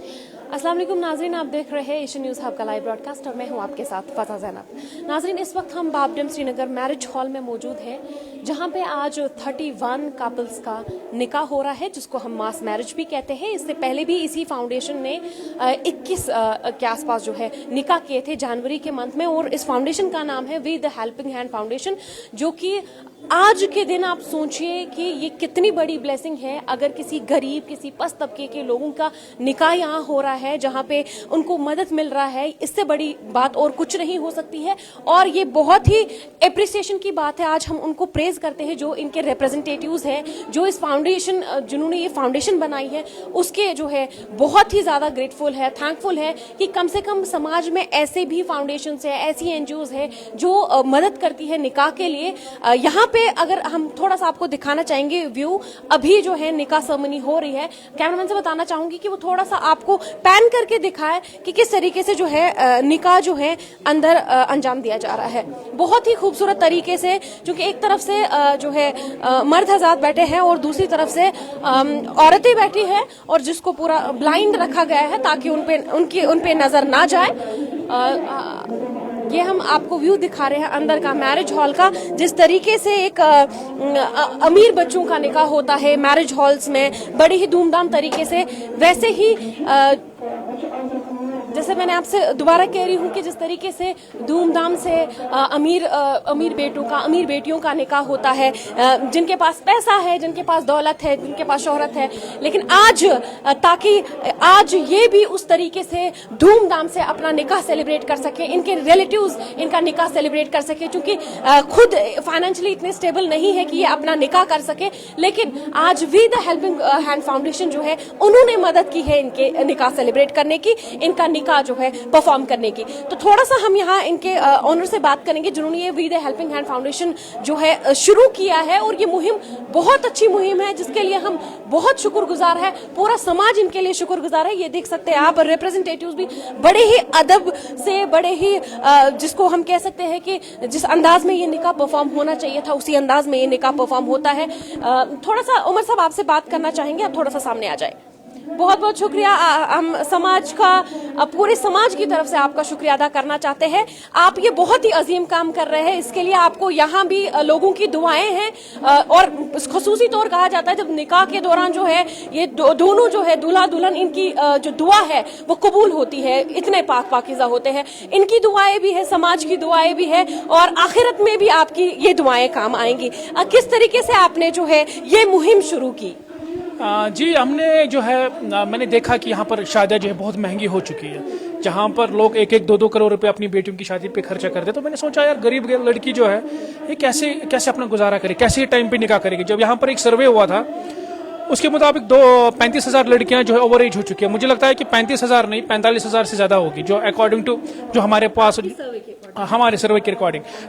अस्सलाम वालेकुम नाजरीन, आप देख रहे हैं एशियन न्यूज़ हब का लाइव ब्रॉडकास्ट और मैं हूं आपके साथ फ़ज़ा ज़ैनब। नाजरीन, इस वक्त हम बाबडम श्रीनगर मैरिज हॉल में मौजूद हैं, जहां पे आज 31 कपल्स का निकाह हो रहा है, जिसको हम मास मैरिज भी कहते हैं। इससे पहले भी इसी फाउंडेशन ने 21 के आसपास जो है निकाह किए थे जनवरी के मंथ में, और इस फाउंडेशन का नाम है we the helping hand foundation, जो कि आज के दिन आप सोचिए कि ये कितनी बड़ी ब्लेसिंग है अगर किसी गरीब, किसी पस्त तबके के लोगों का निकाह यहाँ हो रहा है, जहाँ पे उनको मदद मिल रहा है। इससे बड़ी बात और कुछ नहीं हो सकती है, और ये बहुत ही एप्रिसिएशन की बात है। आज हम उनको प्रेज करते हैं जो इनके रिप्रेजेंटेटिव्स हैं, जो इस फाउंडेशन, जिन्होंने ये फाउंडेशन बनाई है, उसके जो है बहुत ही ज़्यादा ग्रेटफुल है, थैंकफुल है कि कम से कम समाज में ऐसे भी फाउंडेशन है, ऐसी एनजीओज है जो मदद करती है निकाह के लिए। यहाँ पे अगर हम थोड़ा सा आपको दिखाना चाहेंगे व्यू, अभी जो है निकाह सेरेमनी हो रही है। कैमरामैन से बताना चाहूंगी कि वो थोड़ा सा आपको पैन करके दिखाए कि किस तरीके से जो है निकाह जो है अंदर अंजाम दिया जा रहा है। बहुत ही खूबसूरत तरीके से, क्योंकि एक तरफ से जो है मर्द हज़रात बैठे हैं और दूसरी तरफ से औरतें बैठी हैं, और जिसको पूरा ब्लाइंड रखा गया है ताकि उन पे नजर ना जाए। ये हम आपको व्यू दिखा रहे हैं अंदर का मैरिज हॉल का, जिस तरीके से एक अमीर बच्चों का निकाह होता है मैरिज हॉल्स में बड़ी ही धूमधाम तरीके से, वैसे ही जैसे मैंने आपसे दोबारा कह रही हूँ कि जिस तरीके से धूमधाम से अमीर बेटों का, अमीर बेटियों का निकाह होता है, जिनके पास पैसा है, जिनके पास दौलत है, जिनके पास शोहरत है, लेकिन आज ताकि आज ये भी उस तरीके से धूमधाम से अपना निकाह सेलिब्रेट कर सके, इनके रिलेटिव्स इनका निकाह सेलिब्रेट कर सके, क्योंकि खुद फाइनेंशियली इतने स्टेबल नहीं है कि ये अपना निकाह कर सके, लेकिन आज we the helping hand foundation जो है उन्होंने मदद की है इनके निकाह सेलिब्रेट करने की, इनका का जो है परफॉर्म करने की। तो थोड़ा सा हम यहाँ इनके ऑनर से बात करेंगे जिन्होंने ये we the helping hand foundation जो है शुरू किया है, और ये मुहिम बहुत अच्छी मुहिम है जिसके लिए हम बहुत शुक्रगुजार है, पूरा समाज इनके लिए शुक्रगुजार है। ये देख सकते हैं आप, रिप्रेजेंटेटिव्स भी बड़े ही अदब से, बड़े ही जिसको हम कह सकते हैं कि जिस अंदाज में ये निकाह परफॉर्म होना चाहिए था उसी अंदाज में ये निकाह परफॉर्म होता है। थोड़ा सा उमर साहब आपसे बात करना चाहेंगे, आप थोड़ा सा सामने आ जाए। बहुत बहुत शुक्रिया। हम समाज का, पूरे समाज की तरफ से आपका शुक्रिया अदा करना चाहते हैं। आप ये बहुत ही अजीम काम कर रहे हैं, इसके लिए आपको यहाँ भी लोगों की दुआएं हैं, और खसूसी तौर कहा जाता है जब निकाह के दौरान जो है ये दोनों जो है दूल्हा दुल्हन, इनकी जो दुआ है वो कबूल होती है, इतने पाकीज़ा होते हैं। इनकी दुआएं भी है, समाज की दुआएं भी है, और आखिरत में भी आपकी ये दुआएं काम आएंगी। किस तरीके से आपने जो है ये मुहिम शुरू की? जी, हमने जो है मैंने देखा कि यहाँ पर शादियाँ जो है बहुत महंगी हो चुकी है, जहाँ पर लोग 1-2 करोड़ रुपए अपनी बेटियों की शादी पे खर्चा करते, तो मैंने सोचा यार गरीब लड़की जो है ये कैसे अपना गुजारा करे, कैसे टाइम पे निकाह करेगी। जब यहाँ पर एक सर्वे हुआ था उसके मुताबिक 35,000 लड़कियां जो है ओवर एज हो चुकी है। मुझे लगता है कि 35,000 नहीं, 45,000 से ज्यादा होगी, जो अकॉर्डिंग टू जो हमारे पास हमारे सर्वे के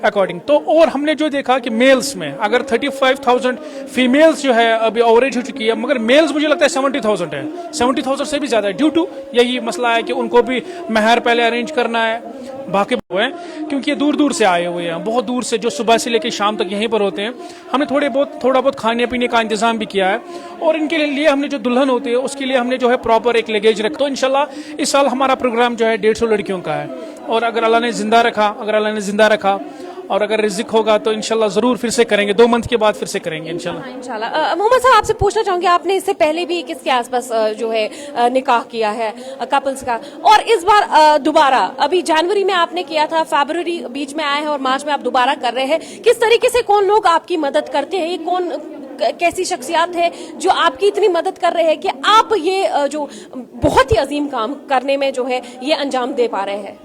अकॉर्डिंग। तो और हमने जो देखा कि मेल्स में अगर 35,000 फीमेल्स जो है अभी ओवर एज हो चुकी है, मगर मेल्स मुझे लगता है 70,000 है, 70,000 से भी ज्यादा है। ड्यू टू यही मसला है कि उनको भी महर पहले अरेंज करना है, बाकी हुए हैं क्योंकि ये दूर दूर से आए हुए हैं, बहुत दूर से, जो सुबह से लेकर शाम तक यहीं पर होते हैं। हमने थोड़ा बहुत खाने पीने का इंतजाम भी किया है, और इनके लिए हमने जो दुल्हन होती है उसके लिए हमने जो है प्रॉपर एक लगेज रखा। तो इंशाल्लाह इस साल हमारा प्रोग्राम जो है 150 लड़कियों का है, और अगर अल्लाह ने जिंदा रखा और अगर रिज़्क होगा तो इंशाल्लाह जरूर फिर से करेंगे, 2 मंथ के बाद फिर से करेंगे इंशाल्लाह। मोहम्मद साहब, आपसे पूछना चाहूंगी, आपने इससे पहले भी किसके आसपास जो है निकाह किया है कपल्स का, और इस बार दोबारा अभी जनवरी में आपने किया था, फरवरी बीच में आए हैं और मार्च में आप दोबारा कर रहे हैं। किस तरीके से कौन लोग आपकी मदद करते हैं, ये कौन कैसी शख्सियात है जो आपकी इतनी मदद कर रहे हैं कि आप ये जो बहुत ही अजीम काम करने में जो है ये अंजाम दे पा रहे हैं?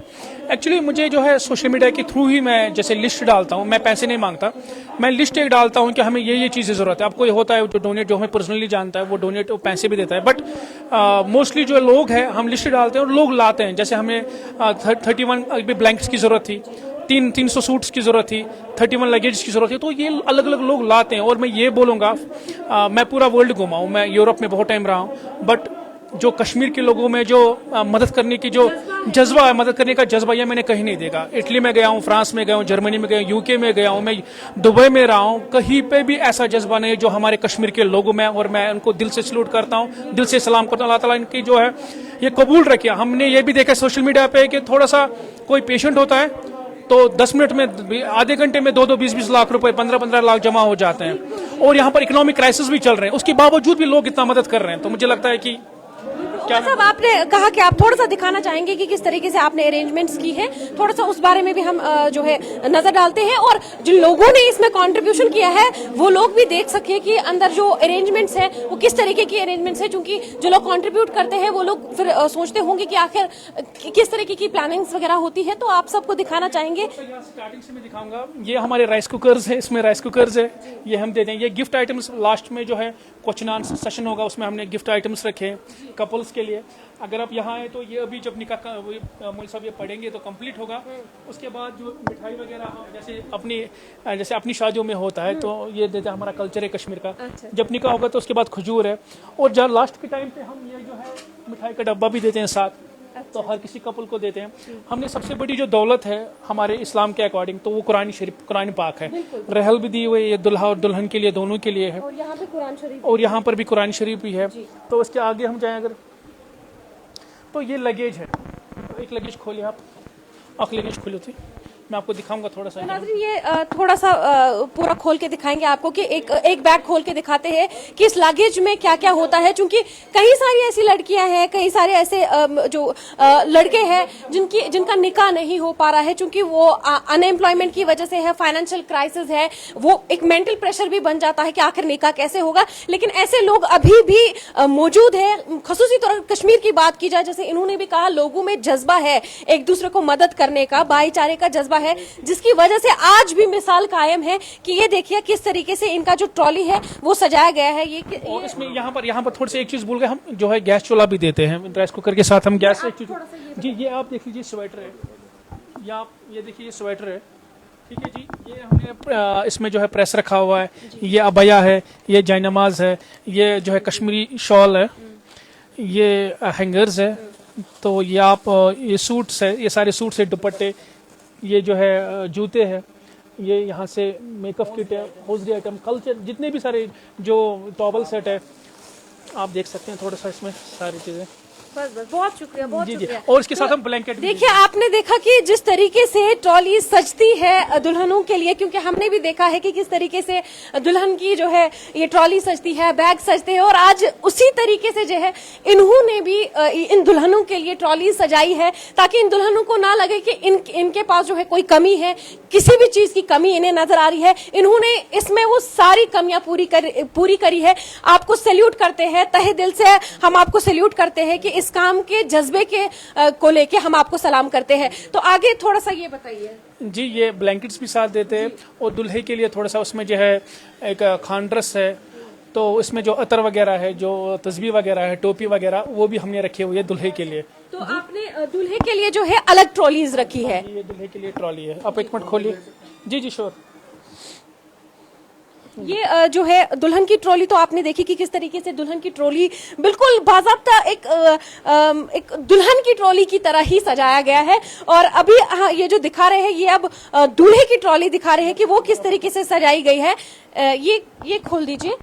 एक्चुअली मुझे जो है सोशल मीडिया के थ्रू ही मैं जैसे लिस्ट डालता हूँ, मैं पैसे नहीं मांगता, मैं लिस्ट एक डालता हूँ कि हमें ये चीज़ें ज़रूरत है। आपको ये होता है जो डोनेट, जो हमें पर्सनली जानता है वो डोनेट पैसे भी देता है, बट मोस्टली जो लोग हैं हम लिस्ट डालते हैं और लोग लाते हैं। जैसे हमें 31 ब्लैंकेट्स की ज़रूरत थी, 300 सूट्स की ज़रूरत थी, 31 लगेज की ज़रूरत थी, तो ये अलग अलग लोग लाते हैं। और मैं ये बोलूँगा, मैं पूरा वर्ल्ड घुमा हूँ, मैं यूरोप में बहुत टाइम रहा हूँ, बट जो कश्मीर के लोगों में जो मदद करने की जो जज्बा है, मदद करने का जज्बा, ये मैंने कहीं नहीं देखा। इटली में गया हूँ, फ्रांस में गया हूँ, जर्मनी में गया हूँ, यूके में गया हूँ, मैं दुबई में रहा हूँ, कहीं पे भी ऐसा जज्बा नहीं जो हमारे कश्मीर के लोगों में, और मैं उनको दिल से सल्यूट करता हूँ, दिल से सलाम करता हूँ। अल्लाह ताला इनकी जो है ये कबूल रखे। हमने ये भी देखा सोशल मीडिया पे कि थोड़ा सा कोई पेशेंट होता है तो 10 मिनट में, आधे घंटे में 2-2, 20-20 लाख रुपए, 15-15 लाख जमा हो जाते हैं, और यहाँ पर इकोनॉमिक क्राइसिस भी चल रहे हैं, उसके बावजूद भी लोग इतना मदद कर रहे हैं। तो मुझे लगता है कि साहब, आपने कहा कि आप थोड़ा सा दिखाना चाहेंगे कि किस तरीके से आपने अरेंजमेंट्स की है, थोड़ा सा उस बारे में भी हम जो है नजर डालते हैं, और जिन लोगों ने इसमें कंट्रीब्यूशन किया है वो लोग भी देख सके कि अंदर जो अरेंजमेंट्स है वो किस तरीके की अरेंजमेंट्स है, क्योंकि जो लोग कंट्रीब्यूट करते हैं वो लोग फिर सोचते होंगे कि आखिर किस तरीके की प्लानिंग्स वगैरह होती है। तो आप सबको दिखाना चाहेंगे। स्टार्टिंग से मैं दिखाऊंगा, ये हमारे राइस कुकर्स है, इसमें राइस कुकर्स है, ये हम देते हैं। ये गिफ्ट आइटम्स लास्ट में जो है क्वेश्चन आंसर सेशन होगा, उसमें हमने गिफ्ट आइटम्स रखे हैं कपल्स के लिए। अगर आप यहाँ आए तो ये अभी जब निकाह का मौलवी साहब ये पढ़ेंगे तो कंप्लीट होगा। उसके बाद जो मिठाई वगैरह जैसे अपनी शादियों में होता है तो ये देते हैं, हमारा कल्चर है कश्मीर का। जब निकाह होगा तो उसके बाद खजूर है, और जब लास्ट के टाइम पे हम ये जो है मिठाई का डब्बा भी देते हैं साथ, तो हर किसी कपल को देते हैं। हमने सबसे बड़ी जो दौलत है हमारे इस्लाम के अकॉर्डिंग तो वो कुरान शरीफ, कुरान पाक है। रहल भी दी हुई है, ये दुल्हा और दुल्हन के लिए, दोनों के लिए है, और यहाँ पे कुरान शरीफ, और यहाँ पर भी कुरान शरीफ भी है। तो उसके आगे हम जाएं अगर, तो ये लगेज है, तो एक लगेज खोलिए आप, लगेज खोली थी, मैं आपको दिखाऊंगा थोड़ा सा। नाज़रीन, ये थोड़ा सा पूरा खोल के दिखाएंगे आपको कि एक बैग खोल के दिखाते हैं कि इस लगेज में क्या क्या होता है, क्योंकि कई सारी ऐसी लड़कियां हैं, कई सारे ऐसे जो लड़के हैं जिनका निकाह नहीं हो पा रहा है, क्योंकि वो अनएम्प्लॉयमेंट की वजह से है, फाइनेंशियल क्राइसिस है, वो एक मेंटल प्रेशर भी बन जाता है कि आखिर निकाह कैसे होगा। लेकिन ऐसे लोग अभी भी मौजूद है। खसूसी तौर पर कश्मीर की बात की जाए, जैसे इन्होंने भी कहा, लोगों में जज्बा है एक दूसरे को मदद करने का, भाईचारे का जज्बा है, जिसकी वजह से आज भी मिसाल कायम है कि ये देखिए किस तरीके से इनका जो ट्रॉली है वो सजाया गया है। और इसमें यहाँ पर थोड़ी सी एक चीज भूल गए, हम जो है गैस चूल्हा भी देते हैं राइस कुकर के साथ। हम गैस जी, ये आप देख लीजिए, स्वेटर है, ये देखिए, ये स्वेटर है, ठीक है जी। ये हमने इसमें जो है प्रेस रखा हुआ है, ये अबया है, ये जयनमाज है, ये जो है कश्मीरी शॉल है, ये हैंगर्स है, तो ये आप ये सूट्स है, ये सारे सूट्स है, दुपट्टे, ये जो है जूते हैं, ये यहाँ से मेकअप किट है, हौजरी आइटम, कल्चर, जितने भी सारे जो टॉवल सेट है आप देख सकते हैं, थोड़ा सा इसमें सारी चीज़ें। बस बहुत शुक्रिया, बहुत शुक्रिया। और इसके साथ हम ब्लैंकेट देखिए, आपने देखा कि जिस तरीके से ट्रॉली सजती है दुल्हनों के लिए, क्योंकि हमने भी देखा है कि किस तरीके से दुल्हन की जो है ये ट्रॉली सजती है, बैग सजते हैं, और आज उसी तरीके से जो है इन्होंने भी इन दुल्हनों के लिए ट्रॉली सजाई है, ताकि इन दुल्हनों को ना लगे कि इनके पास जो है कोई कमी है, किसी भी चीज की कमी इन्हें नजर आ रही है। इन्होंने इसमें वो सारी कमियां पूरी करी है। आपको सैल्यूट करते हैं, तहे दिल से हम आपको सैल्यूट करते हैं कि इस काम के जज्बे के को लेके हम आपको सलाम करते हैं। तो आगे थोड़ा सा ये बताइए जी। ये ब्लैंकेट्स भी साथ देते हैं, और दुल्हे के लिए थोड़ा सा उसमें जो है एक खानड्रेस है, तो इसमें जो अतर वगैरह है, जो तस्बीह वगैरह है, टोपी वगैरह, वो भी हमने रखी हुई है दुल्हे के लिए। तो आपने दुल्हे के लिए जो है अलग ट्रॉलीज रखी है? ये दुल्हे के लिए ट्रॉली है। आप एक मिनट खोलिए। जी जी, श्योर। ये जो है दुल्हन की ट्रॉली, तो आपने देखी कि किस तरीके से दुल्हन की ट्रॉली बिल्कुल बाज़ाब्ता एक दुल्हन की ट्रॉली की तरह ही सजाया गया है। और अभी ये जो दिखा रहे हैं, ये अब दूल्हे की ट्रॉली दिखा रहे हैं कि वो किस तरीके से सजाई गई है। ये खोल दीजिए।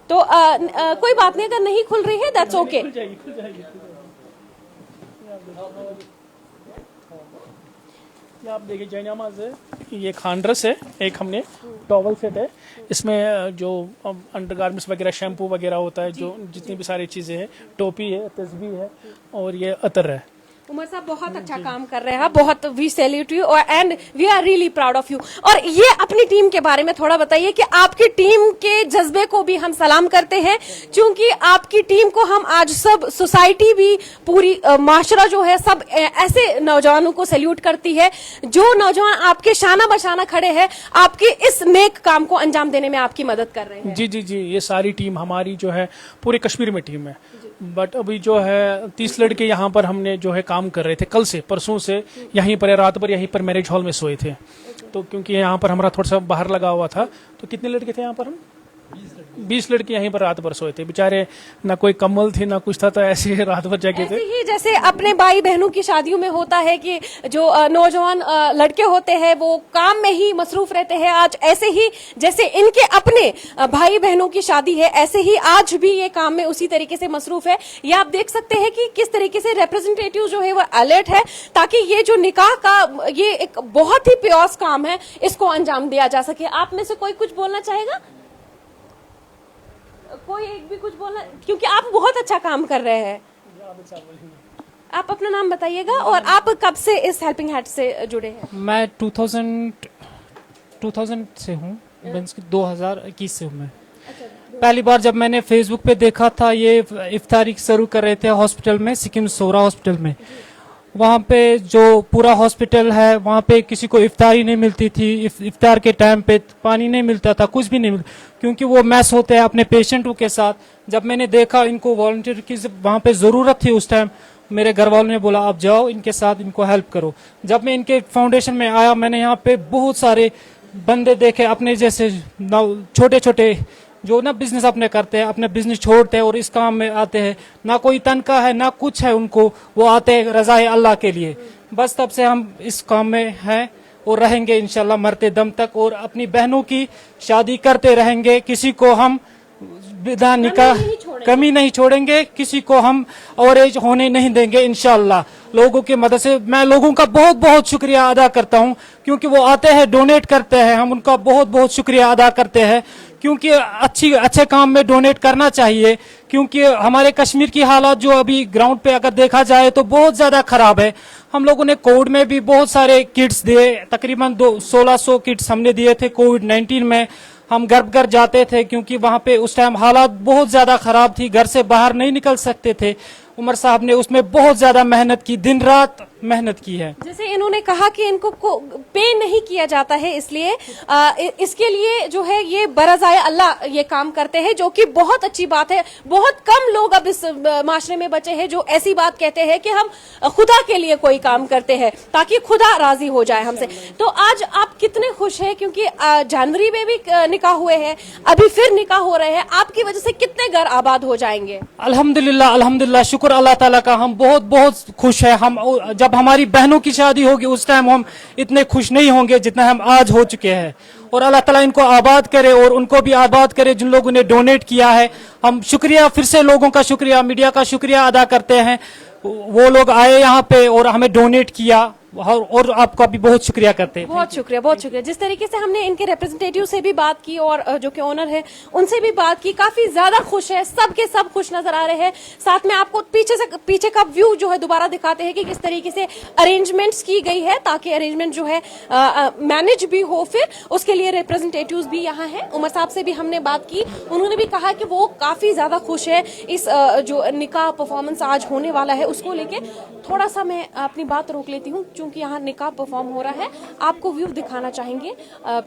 तो कोई बात नहीं, अगर नहीं खुल रही है दैट्स ओके। आप देखिए, जयनमाज है, ये खानड्रेस है, एक हमने टॉवल सेट है, इसमें जो अंडरगारमेंट्स वगैरह, शैम्पू वगैरह होता है, जो जितनी भी सारी चीज़ें हैं, टोपी है, तस्बीह है, और ये अतर है। उमर साहब बहुत अच्छा काम कर रहे हैं, बहुत we salute you and we are really proud of you. और ये अपनी टीम के बारे में थोड़ा बताइए कि आपकी टीम के जज्बे को भी हम सलाम करते हैं, क्योंकि आपकी टीम को हम आज सब सोसाइटी भी, पूरी माशरा जो है, सब ऐसे नौजवानों को सैल्यूट करती है जो नौजवान आपके शाना बशाना खड़े हैं, आपके इस नेक काम को अंजाम देने में आपकी मदद कर रहे हैं। जी जी जी, ये सारी टीम हमारी जो है पूरे कश्मीर में टीम है। बट अभी जो है 30 लड़के यहाँ पर हमने जो है काम कर रहे थे, कल से परसों से यहीं पर, रात भर यहीं पर मैरिज हॉल में सोए थे। तो क्योंकि यहाँ पर हमारा थोड़ा सा बाहर लगा हुआ था, तो कितने लड़के थे यहाँ पर? हम 20 लड़के यहीं पर रात भर सोए थे बेचारे, ना कोई कम्बल थी ना कुछ था, तो ऐसे रात भर जगे थे। ऐसे ही जैसे अपने भाई बहनों की शादियों में होता है कि जो नौजवान लड़के होते हैं वो काम में ही मसरूफ रहते हैं, आज ऐसे ही जैसे इनके अपने भाई बहनों की शादी है, ऐसे ही आज भी ये काम में उसी तरीके से मसरूफ है। ये आप देख सकते हैं कि किस तरीके से रिप्रेजेंटेटिव जो है वो अलर्ट है ताकि ये जो निकाह का ये एक बहुत ही प्योस काम है इसको अंजाम दिया जा सके। आप में से कोई कुछ बोलना चाहेगा? कोई एक भी कुछ बोलना, क्योंकि आप बहुत अच्छा काम कर रहे हैं। आप अपना नाम बताइएगा और आप कब से इस हेल्पिंग हैंड से जुड़े हैं? मैं 2000 से हूँ, 2021 से हूँ मैं। पहली बार जब मैंने फेसबुक पे देखा था ये इफ्तारी शुरू कर रहे थे हॉस्पिटल में, सिक्किम सोरा हॉस्पिटल में, वहाँ पे जो पूरा हॉस्पिटल है वहाँ पे किसी को इफ्तारी नहीं मिलती थी, इफ्तार के टाइम पे पानी नहीं मिलता था, कुछ भी नहीं मिलता, क्योंकि वो मैस होते हैं अपने पेशेंटों के साथ। जब मैंने देखा इनको वॉलंटियर की वहाँ पे ज़रूरत थी उस टाइम, मेरे घर वालों ने बोला आप जाओ इनके साथ, इनको हेल्प करो। जब मैं इनके फाउंडेशन में आया मैंने यहाँ पे बहुत सारे बंदे देखे अपने जैसे छोटे छोटे जो ना बिजनेस अपने करते हैं, अपने बिजनेस छोड़ते हैं और इस काम में आते हैं, ना कोई तनख्वाह है ना कुछ है उनको, वो आते हैं रज़ाए अल्लाह के लिए। बस तब से हम इस काम में हैं और रहेंगे इंशाल्लाह मरते दम तक, और अपनी बहनों की शादी करते रहेंगे, किसी को हम बिना निकाह कमी नहीं छोड़ेंगे, किसी को हम ओवरेज होने नहीं देंगे इंशाल्लाह। लोगों की मदद से मैं लोगों का बहुत बहुत शुक्रिया अदा करता हूं, क्योंकि वो आते हैं डोनेट करते हैं, हम उनका बहुत बहुत शुक्रिया अदा करते हैं, क्योंकि अच्छे काम में डोनेट करना चाहिए। क्योंकि हमारे कश्मीर की हालात जो अभी ग्राउंड पे अगर देखा जाए तो बहुत ज्यादा खराब है। हम लोगों ने कोविड में भी बहुत सारे किट्स दिए, तकरीबन 1600 किट्स हमने दिए थे कोविड-19 में। हम घर घर जाते थे क्योंकि वहां पे उस टाइम हालात बहुत ज्यादा खराब थी, घर से बाहर नहीं निकल सकते थे। उमर साहब ने उसमें बहुत ज्यादा मेहनत की, दिन रात मेहनत की है। जैसे इन्होंने कहा कि इनको पे नहीं किया जाता है, इसलिए इसके लिए जो है ये बरज़ाए अल्लाह ये काम करते हैं, जो कि बहुत अच्छी बात है। बहुत कम लोग अब इस माशरे में बचे हैं जो ऐसी बात कहते हैं कि हम खुदा के लिए कोई काम करते हैं ताकि खुदा राजी हो जाए हमसे। तो आज आप कितने खुश हैं, क्योंकि जनवरी में भी निकाह हुए हैं, अभी फिर निकाह हो रहे हैं, आपकी वजह से कितने घर आबाद हो जाएंगे? अल्हम्दुलिल्लाह अल्हम्दुलिल्लाह, शुक्र अल्लाह ताला का, हम बहुत बहुत खुश हैं। हम जब हमारी बहनों की शादी होगी उस टाइम हम इतने खुश नहीं होंगे जितना हम आज हो चुके हैं। और अल्लाह ताला इनको आबाद करे और उनको भी आबाद करे जिन लोगों ने डोनेट किया है। हम शुक्रिया, फिर से लोगों का शुक्रिया, मीडिया का शुक्रिया अदा करते हैं। वो लोग आए यहाँ पे और हमें डोनेट किया, और आपका भी बहुत शुक्रिया करते हैं। बहुत शुक्रिया, बहुत शुक्रिया। जिस तरीके से हमने इनके रिप्रेजेंटेटिव से भी बात की और जो कि ओनर है उनसे भी बात की, काफी ज्यादा खुश है, सब के सब खुश नजर आ रहे हैं। साथ में आपको पीछे का व्यू जो है दोबारा दिखाते हैं कि किस तरीके से अरेंजमेंट्स की गई है ताकि अरेंजमेंट जो है मैनेज भी हो। फिर उसके लिए रिप्रेजेंटेटिव्स भी यहाँ हैं। उमर साहब से भी हमने बात की, उन्होंने भी कहा कि वो काफी ज्यादा खुश है इस जो निकाह परफॉर्मेंस आज होने वाला है उसको लेके। थोड़ा सा मैं अपनी बात रोक लेती हूँ क्योंकि यहाँ निकाह परफॉर्म हो रहा है, आपको व्यू दिखाना चाहेंगे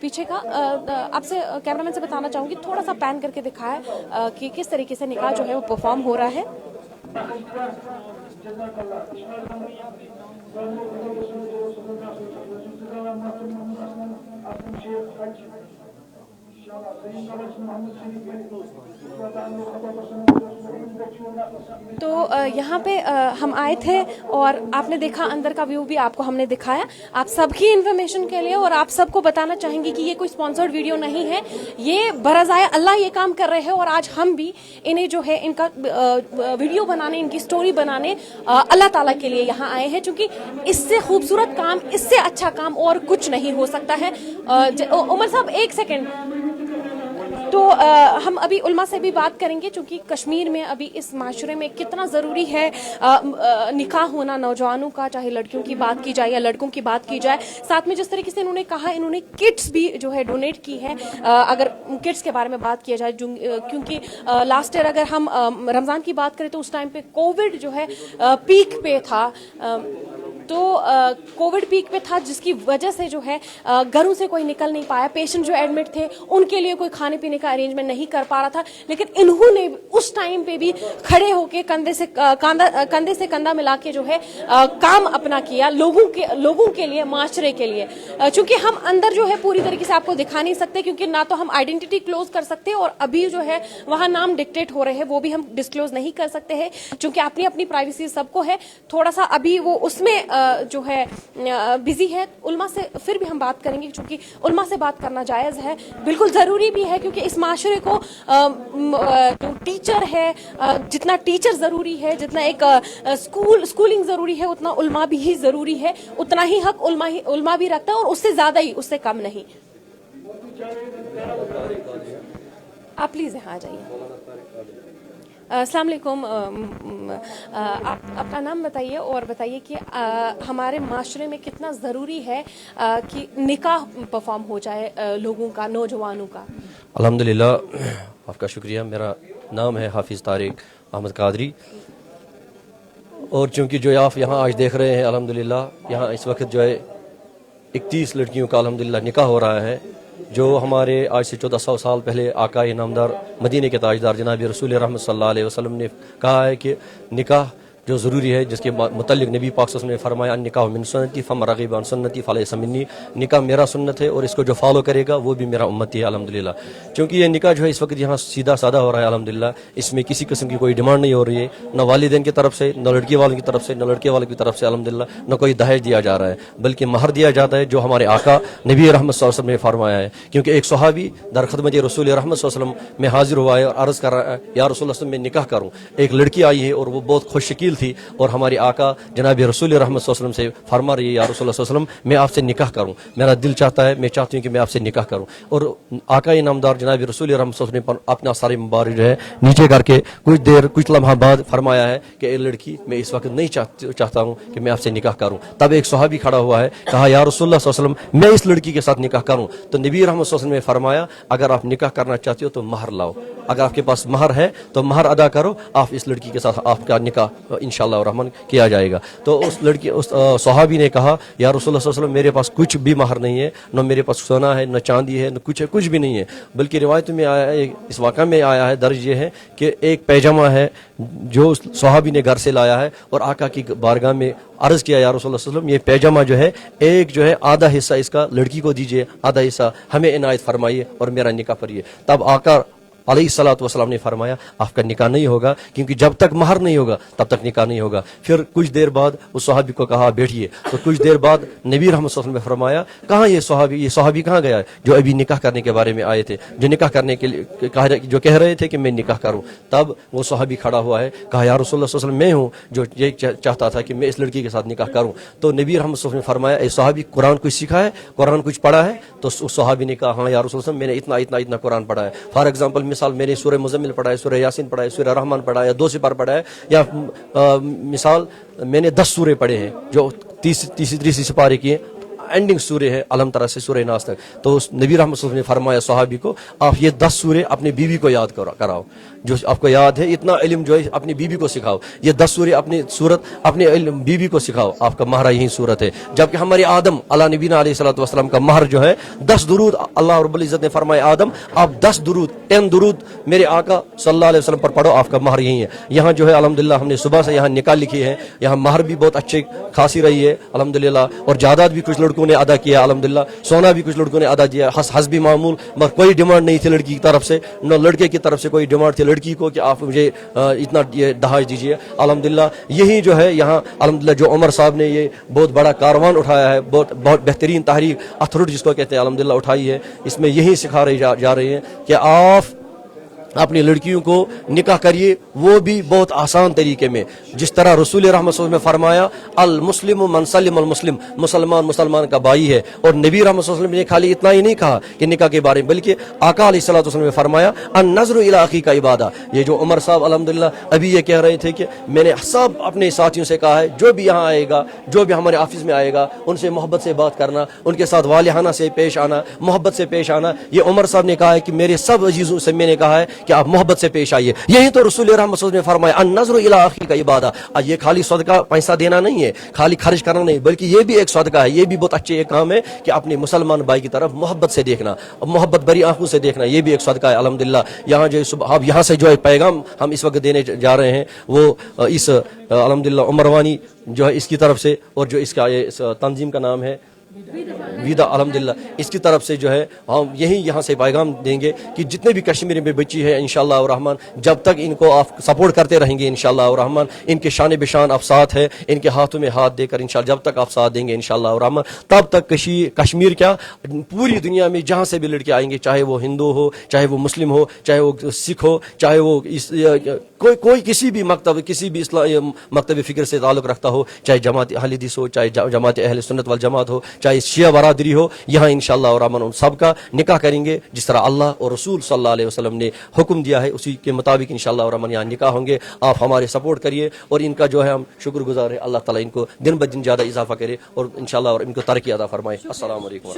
पीछे का। आपसे कैमरामैन से बताना चाहूंगी थोड़ा सा पैन करके दिखाए कि किस तरीके से निकाह जो है वो परफॉर्म हो रहा है। तो यहाँ पे हम आए थे और आपने देखा अंदर का व्यू भी आपको हमने दिखाया आप सबकी इन्फॉर्मेशन के लिए। और आप सबको बताना चाहेंगे कि ये कोई स्पॉन्सर्ड वीडियो नहीं है, ये बरज़ाए अल्लाह ये काम कर रहे हैं और आज हम भी इन्हें जो है इनका वीडियो बनाने, इनकी स्टोरी बनाने अल्लाह ताला के लिए यहाँ आए हैं, क्योंकि इससे खूबसूरत काम, इससे अच्छा काम और कुछ नहीं हो सकता है। उमर साहब एक सेकेंड, तो हम अभी उल्मा से भी बात करेंगे क्योंकि कश्मीर में अभी इस माशरे में कितना ज़रूरी है निकाह होना नौजवानों का, चाहे लड़कियों की बात की जाए या लड़कों की बात की जाए। साथ में जिस तरीके से इन्होंने कहा, इन्होंने किट्स भी जो है डोनेट की है। अगर किट्स के बारे में बात किया जाए क्योंकि लास्ट ईयर अगर हम रमज़ान की बात करें तो उस टाइम पे कोविड जो है पीक पे था। तो कोविड पीक पे था, जिसकी वजह से जो है घरों से कोई निकल नहीं पाया। पेशेंट जो एडमिट थे उनके लिए कोई खाने पीने का अरेंजमेंट नहीं कर पा रहा था, लेकिन इन्होंने उस टाइम पे भी खड़े होके कंधे से कंधा मिला के जो है काम अपना किया लोगों के लिए, माशरे के लिए। चूंकि हम अंदर जो है पूरी तरीके से आपको दिखा नहीं सकते, क्योंकि ना तो हम आइडेंटिटी क्लोज कर सकते और अभी जो है वहां नाम डिक्टेट हो रहे हैं वो भी हम डिस्क्लोज नहीं कर सकते हैं, क्योंकि अपनी अपनी प्राइवेसी सबको है। थोड़ा सा अभी वो उसमें जो है बिजी है। उल्मा से फिर भी हम बात करेंगे, क्योंकि उल्मा से बात करना जायज़ है, बिल्कुल ज़रूरी भी है, क्योंकि इस माशरे को जो टीचर है, जितना टीचर ज़रूरी है, जितना एक स्कूलिंग ज़रूरी है, उतना उल्मा भी ही ज़रूरी है। उतना ही हक उल्मा भी रखता है और उससे ज़्यादा ही, उससे कम नहीं। आप प्लीज़ यहाँ आ जाइए। अस्सलाम वालेकुम। आप अपना नाम बताइए और बताइए कि हमारे माशरे में कितना ज़रूरी है कि निकाह परफॉर्म हो जाए लोगों का, नौजवानों का। अल्हम्दुलिल्लाह, आपका शुक्रिया। मेरा नाम है हाफिज़ तारिक अहमद कादरी, और चूँकि जो आप यहाँ आज देख रहे हैं, अल्हम्दुलिल्लाह यहाँ इस वक्त जो है 31 लड़कियों का अल्हम्दुलिल्लाह निकाह हो रहा है, जो हमारे आज से 1400 साल पहले आका नामदार मदीने के ताजदार जनाब रसूल रहमत सल्लल्लाहु अलैहि वसल्लम ने कहा है कि निकाह जो ज़रूरी है, जिसके मुतल्लिक़ नबी पाक सल्लल्लाहु अलैहि वसल्लम ने फरमाया निकाह मिन सुन्नती फम रग़िब अन सुन्नती फलैसा मिन्नी, निकाह मेरा सुन्नत है और इसको जो फॉलो करेगा वो भी मेरा उम्मती है अल्हम्दुलिल्लाह। क्योंकि ये निकाह जो है इस वक्त यहाँ सीधा सादा हो रहा है अल्हम्दुलिल्लाह, इसमें किसी किस्म की कोई डिमांड नहीं हो रही है, न वालिदैन की तरफ से, न लड़की वालों की तरफ से, न लड़के वालों की तरफ से अल्हम्दुलिल्लाह, न कोई दहेज दिया जा रहा है, बल्कि महर दिया जाता है जो हमारे आका नबी रहमत सल्लल्लाहु अलैहि वसल्लम ने फरमाया है। क्योंकि एक सहाबी दर खिदमत रसूल रहमत सल्लल्लाहु अलैहि वसल्लम में हाजिर हुआ है और अर्ज़ कर रहा है, या रसूल अल्लाह मैं निकाह करूँ। एक लड़की आई है और वो बहुत खुशशकील थी और हमारे आका जनाब रसूल रहमत सल्लल्लाहु अलैहि वसल्लम से फरमा रही है, या रसूल अल्लाह सल्लल्लाहु अलैहि वसल्लम मैं आपसे निकाह करूँ, मेरा दिल चाहता है, मैं चाहती हूँ कि मैं आपसे निकाह करूँ। और आका नामदार जनाब रसूल रहमत सल्लल्लाहु अलैहि वसल्लम ने अपना सारे मुबारक जो है नीचे करके कुछ लम्हा बाद फरमाया है कि ए लड़की, मैं इस वक्त नहीं चाहता हूँ कि मैं आपसे निकाह करूँ। तब एक सहाबी खड़ा हुआ है, कहा या रसूल अल्लाह सल्लल्लाहु अलैहि वसल्लम मैं इस लड़की के साथ निकाह करूँ? तो नबी रहमत सल्लल्लाहु अलैहि वसल्लम ने फरमाया, अगर आप निकाह करना चाहते हो तो महर लाओ, अगर आपके पास महर है तो महर अदा करो, आप इस लड़की के साथ आपका निकाह इंशाअल्लाह रहमान किया जाएगा। तो उस सहाबी ने कहा, या रसूलुल्लाह सल्लल्लाहु अलैहि वसल्लम मेरे पास कुछ भी महर नहीं है, न मेरे पास सोना है, न चांदी है, न कुछ भी नहीं है, बल्कि रिवायत में आया है, इस वाक़ा में आया है, दर्ज ये है कि एक पैजामा है जो सहाबी ने घर से लाया है और आका की बारगाह में अर्ज़ किया, या रसूलुल्लाह सल्लल्लाहु अलैहि वसल्लम ये पैजामा जो है, एक जो है आधा हिस्सा इसका लड़की को दीजिए, आधा हिस्सा हमें इनायत फरमाइए और मेरा निकाह करिए। तब आका अलैहिस्सलातु वस्सलाम ने फरमाया, आपका निकाह नहीं होगा, क्योंकि जब तक महर नहीं होगा तब तक निकाह नहीं होगा। फिर कुछ देर बाद उस सहाबी को कहा बैठिए, तो कुछ देर बाद नबी रहमत सल्लल्लाहु अलैहि वसल्लम ने फरमाया, कहाँ ये सहाबी कहाँ गया है जो अभी निकाह करने के बारे में आए थे, जो निकाह करने के लिए जो कह रहे थे कि मैं निकाह करूँ। तब वो सहाबी खड़ा हुआ है, कहा या रसूलुल्लाह सल्लल्लाहु अलैहि वसल्लम मैं हूँ जो ये चाहता था कि मैं इस लड़की के साथ निकाह करूँ। तो नबी रहमत सल्लल्लाहु अलैहि वसल्लम ने फरमाया, ए सहाबी कुरान कुछ सीखा है, कुरान कुछ पढ़ा है? तो उस सहाबी ने कहा, हाँ या रसूलुल्लाह सल्लल्लाहु अलैहि वसल्लम मैंने इतना कुरान पढ़ा है। फॉर एग्जाम्पल मिसाल, मैंने सूरह मुज़म्मिल पढ़ा है, सूरह यासीन पढ़ा है, सूरह रहमान पढ़ा है, या 2 सिपार पढ़ा है, या मिसाल मैंने 10 सूरे पढ़े हैं जो तीसरी सिपारे की एंडिंग सूरे है, अलम तरह से सूरह नास तक। तो उस नबी रहमत सल्लल्लाहु अलैहि वसल्लम ने फरमाया सहाबी को, आप ये 10 सूरे अपनी बीवी को याद कराओ, जो आपको याद है इतना इल्म जो है अपनी बीवी को सिखाओ, ये 10 सूरे अपनी सूरत अपनी बीवी को सिखाओ, आपका महर यही सूरत है। जबकि हमारे आदम अला नबीना अलैहिस्सलातु वस्सलाम का महर जो है 10 दुरूद, अल्लाह रब्बुल इज्जत ने फरमाया आदम आप 10 दुरूद मेरे आका सल्लल्लाहु अलैहि वसल्लम पर पढ़ो, आपका महर यही है। यहाँ जो है अल्हम्दुलिल्लाह हमने सुबह से यहाँ निकाह लिखी है, यहाँ महर भी बहुत अच्छी खासी रही है अल्हम्दुलिल्लाह, और जायदाद भी कुछ लड़कों ने अदा किया अल्हम्दुलिल्लाह, सोना भी कुछ लड़कों ने अदा किया हस्बी मामूल, मगर कोई डिमांड नहीं थी लड़की की तरफ से, न लड़के की तरफ से कोई डिमांड थी लड़की को कि आप मुझे इतना ये दहेज दीजिए। अल्हम्दुलिल्लाह यही जो है यहाँ अल्हम्दुलिल्लाह जो उमर साहब ने ये बहुत बड़ा कारवान उठाया है, बहुत बेहतरीन तहरीक अथरुट जिसको कहते हैं अल्हम्दुलिल्लाह उठाई है, इसमें यही सिखा रही जा रही है कि आप अपनी लड़कियों को निकाह करिए, वो भी बहुत आसान तरीके में, जिस तरह रसूल रहमत सल्लल्लाहु अलैहि वसल्लम ने फरमाया अल मुस्लिम मन सलिम अल मुस्लिम, मुसलमान का भाई है। और नबी रहमत सल्लल्लाहु अलैहि वसल्लम ने खाली इतना ही नहीं कहा कि निकाह के बारे में, बल्कि आका अलैहिस्सलातु वस्सलाम ने फरमाया अन नज़रु इला अखी का इबादा। ये जो उमर साहब अल्हम्दुलिल्लाह अभी ये कह रहे थे कि मैंने सब अपने साथियों से कहा है, जो भी यहाँ आएगा, जो भी हमारे ऑफिस में आएगा, उनसे मोहब्बत से बात करना, उनके साथ वालिहाना से पेश आना, मोहब्बत से पेश आना। ये उमर साहब ने कहा है कि मेरे सब अजीजों से मैंने कहा है कि आप मोहब्बत से पेश आइए। यही तो रसूल रहमत ने फरमाया अन-नज़्रु इला अखी का इबादा। ये खाली सदका पैसा देना नहीं है, खाली खर्च करना नहीं, बल्कि ये भी एक सदका है, ये भी बहुत अच्छे एक काम है कि अपने मुसलमान भाई की तरफ मोहब्बत से देखना, मोहब्बत भरी आंखों से देखना, ये भी एक सदका है। अल्हम्दुलिल्लाह यहाँ जो अब यहाँ से जो है पैगाम हम इस वक्त देने जा रहे हैं वो इस अल्हम्दुलिल्लाह उमरवानी जो है इसकी तरफ से, और जो इसका इस तंजीम का नाम है विदा, अल्हम्दुलिल्लाह इसकी तरफ से जो है हम यही यहाँ से पैगाम देंगे कि जितने भी कश्मीर में बच्ची है इंशाअल्लाह रहमान, जब तक इनको आप सपोर्ट करते रहेंगे इंशाअल्लाह रहमान, इनके शान बिशान आप साथ है, इनके हाथों में हाथ देकर इंशाअल्लाह जब तक आप साथ देंगे इंशाअल्लाह रहमान, तब तक कश्मीर क्या पूरी दुनिया में जहाँ से भी लड़के आएंगे, चाहे वो हिंदू हो, चाहे वो मुस्लिम हो, चाहे वो सिख हो, चाहे वो कोई किसी भी मकतब किसी भी मकतब फ़िक्र से ताल्लुक़ रखता हो, चाहे जमात अहले हदीस हो, चाहे जमात अहले सुन्नत वल जमात हो, चाहे शिया बरादरी हो, यहाँ इंशाअल्लाह रहमान उन सब का निकाह करेंगे जिस तरह अल्लाह और रसूल सल्लल्लाहु अलैहि वसल्लम ने हुक्म दिया है, उसी के मुताबिक इंशाअल्लाह रहमान यहाँ निकाह होंगे। आप हमारे सपोर्ट करिए और इनका जो है हम शुक्रगुजार है, अल्लाह ताला इनको दिन ब दिन ज़्यादा इजाफा करे और इंशाअल्लाह और इनको तरक्की अता फरमाए। अस्सलाम वालेकुम।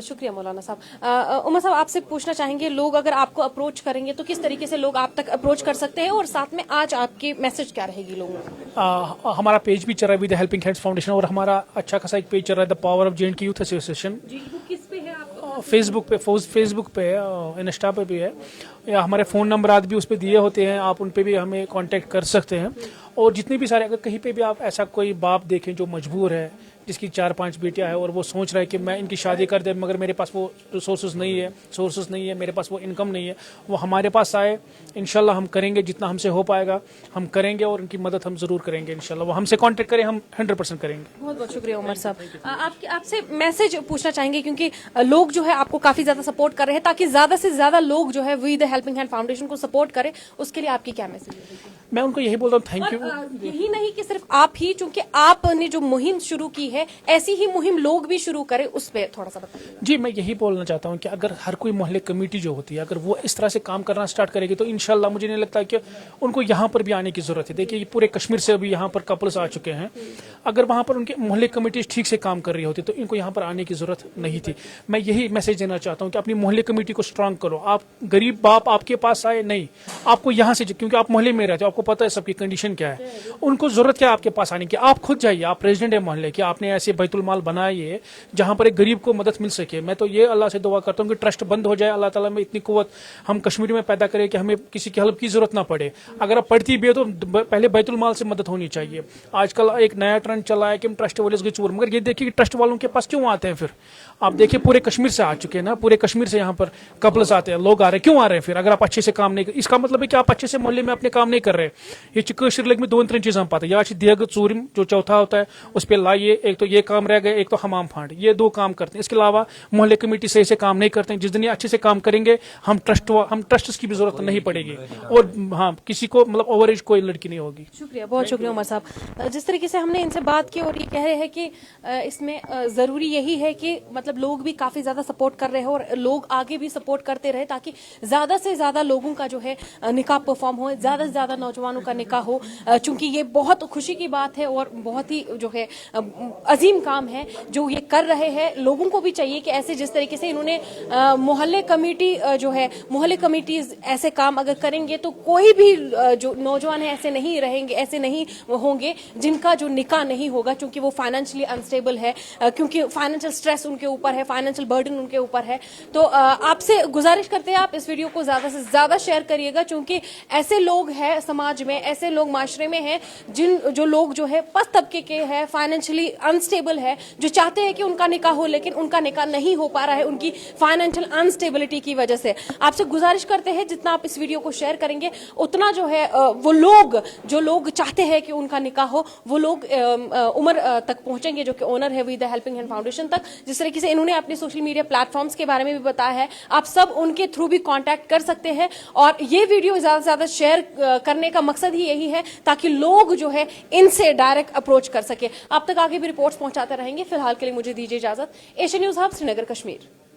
शुक्रिया मौलाना साहब। उमर साहब आपसे पूछना चाहेंगे, लोग अगर आपको अप्रोच करेंगे तो किस तरीके से लोग आप तक अप्रोच कर सकते हैं, और साथ में आज आपकी मैसेज क्या रहेगी लोगों को? हमारा पेज भी चल रहा है विद हेल्पिंग हैंड्स फाउंडेशन, और हमारा अच्छा खासा एक पेज चल रहा है the power of J&K youth association. जी, वो किस पे है आपका? फेसबुक पे है, इंस्टा पे भी है, या हमारे फ़ोन नंबर भी उस पर दिए होते हैं, आप उन पे भी हमें कांटेक्ट कर सकते हैं। और जितने भी सारे, अगर कहीं पे भी आप ऐसा कोई बाप देखें जो मजबूर है, जिसकी 4-5 बेटियां हैं और वो सोच रहा है कि मैं इनकी शादी कर दे मगर मेरे पास वो सोर्सेज नहीं है, मेरे पास वो इनकम नहीं है, वो हमारे पास आए, इंशाल्लाह हम करेंगे, जितना हमसे हो पाएगा हम करेंगे और उनकी मदद हम ज़रूर करेंगे इंशाल्लाह। वो हमसे कांटेक्ट करें, हम 100% करेंगे। बहुत बहुत शुक्रिया उमर साहब। आपसे मैसेज पूछना चाहेंगे, क्योंकि लोग जो है आपको काफ़ी ज़्यादा सपोर्ट कर रहे हैं, ताकि ज़्यादा से ज़्यादा लोग जो है we the helping hand foundation को सपोर्ट करें, उसके लिए आपकी क्या मैसेज है? मैं उनको यही बोलता हूँ, थैंक यू। यही नहीं कि सिर्फ आप ही, चूंकि आपने जो मुहिम शुरू की है, ऐसी ही मुहिम लोग भी शुरू करें, उस पर थोड़ा सा बताइए। जी, मैं यही बोलना चाहता हूँ कि अगर हर कोई मोहल्ले कमेटी जो होती है, अगर वो इस तरह से काम करना स्टार्ट करेगी तो इंशाल्लाह मुझे नहीं लगता कि उनको यहाँ पर भी आने की जरूरत है। देखिए, पूरे कश्मीर से अभी यहाँ पर कपल्स आ चुके हैं, अगर वहाँ पर उनके मोहल्ले कमेटी ठीक से काम कर रही होती तो इनको यहाँ पर आने की जरूरत नहीं थी। मैं यही मैसेज देना चाहता हूँ कि अपनी मोहल्ले कमेटी को स्ट्रांग करो। आप गरीब बाप आपके पास आए नहीं, आपको यहाँ से, क्योंकि आप मोहल्ले में रहते हो, आपको पता है सबकी कंडीशन क्या है, उनको जरूरत क्या है आपके पास आने की। आप खुद जाइए, आप प्रेसिडेंट है मोहल्ले के, आपने ऐसे बैतुल माल बनाइए जहां पर एक गरीब को मदद मिल सके। मैं तो ये अल्लाह से दुआ करता हूँ कि ट्रस्ट बंद हो जाए, अल्लाह ताला में इतनी कुव्वत हम कश्मीर में पैदा करें कि हमें किसी की हेल्प की जरूरत ना पड़े। अगर आप पढ़ती भी है तो पहले बैतुल माल से मदद होनी चाहिए। आजकल एक नया ट्रेंड चला है कि हम ट्रस्ट वाले के चोर, मगर ये देखिए कि ट्रस्ट वालों के पास क्यों आते हैं फिर। आप देखिए पूरे कश्मीर से आ चुके हैं ना, पूरे कश्मीर से यहाँ पर कपल्स आते हैं, लोग आ रहे हैं, क्यों आ रहे हैं फिर? अगर आप अच्छे से काम नहीं, इसका मतलब है कि आप अच्छे से मोहल्ले में अपने काम नहीं कर रहे। ये कश्मीर लेग में 2-3 चीज़ हम पाते हैं, या देग चूरिम जो चौथा होता है उस पर लाइए, एक तो ये काम रह गए, एक तो हमाम फांड, ये 2 काम करते हैं। इसके अलावा मोहल्ले कमेटी सही से काम नहीं करते हैं। जिस दिन ये अच्छे से काम करेंगे हम ट्रस्ट की भी जरूरत नहीं पड़ेगी, और हाँ किसी को मतलब ओवर एज कोई लड़की नहीं होगी। शुक्रिया, बहुत शुक्रिया उमर साहब। जिस तरीके से हमने इनसे बात की और ये कह रहे हैं कि इसमें ज़रूरी यही है कि मतलब लोग भी काफ़ी ज़्यादा सपोर्ट कर रहे हैं और लोग आगे भी सपोर्ट करते रहे, ताकि ज़्यादा से ज़्यादा लोगों का जो है निकाह परफॉर्म हो, ज़्यादा से ज़्यादा नौजवानों का निकाह हो, चूँकि ये बहुत खुशी की बात है और बहुत ही जो है अजीम काम है जो ये कर रहे हैं। लोगों को भी चाहिए कि ऐसे जिस तरीके से इन्होंने मोहल्ले कमेटी जो है, मोहल्ले कमेटीज ऐसे काम अगर करेंगे तो कोई भी जो नौजवान है ऐसे नहीं रहेंगे, ऐसे नहीं होंगे जिनका जो निकाह नहीं होगा, क्योंकि वो फाइनेंशियली अनस्टेबल है, क्योंकि फाइनेंशियल स्ट्रेस उनके ऊपर है, फाइनेंशियल बर्डन उनके ऊपर है। तो आपसे गुजारिश करते हैं आप इस वीडियो को ज़्यादा से ज़्यादा शेयर करिएगा, क्योंकि ऐसे लोग हैं समाज में, ऐसे लोग माशरे में हैं जो लोग जो है पस्त तबके के हैं, फाइनेंशियली अनस्टेबल है, जो चाहते हैं कि उनका निकाह हो लेकिन उनका निकाह नहीं हो पा रहा है उनकी फाइनेंशियल अनस्टेबिलिटी की वजह से। आपसे गुजारिश करते हैं जितना आप इस वीडियो को शेयर करेंगे उतना जो है वो लोग जो लोग चाहते हैं कि उनका निकाह हो वो लोग उमर तक पहुंचेंगे, जो कि ओनर है we the helping hand foundation तक। जिस तरीके से इन्होंने अपने सोशल मीडिया प्लेटफॉर्म्स के बारे में भी बताया है, आप सब उनके थ्रू भी कांटेक्ट कर सकते हैं। और ये वीडियो ज़्यादा से ज़्यादा शेयर करने का मकसद ही यही है ताकि लोग जो है इनसे डायरेक्ट अप्रोच कर सके। आप तक आगे भी रिपोर्ट्स पहुंचाते रहेंगे। फिलहाल के लिए मुझे दीजिए इजाजत। Asian news hub, Srinagar, Kashmir.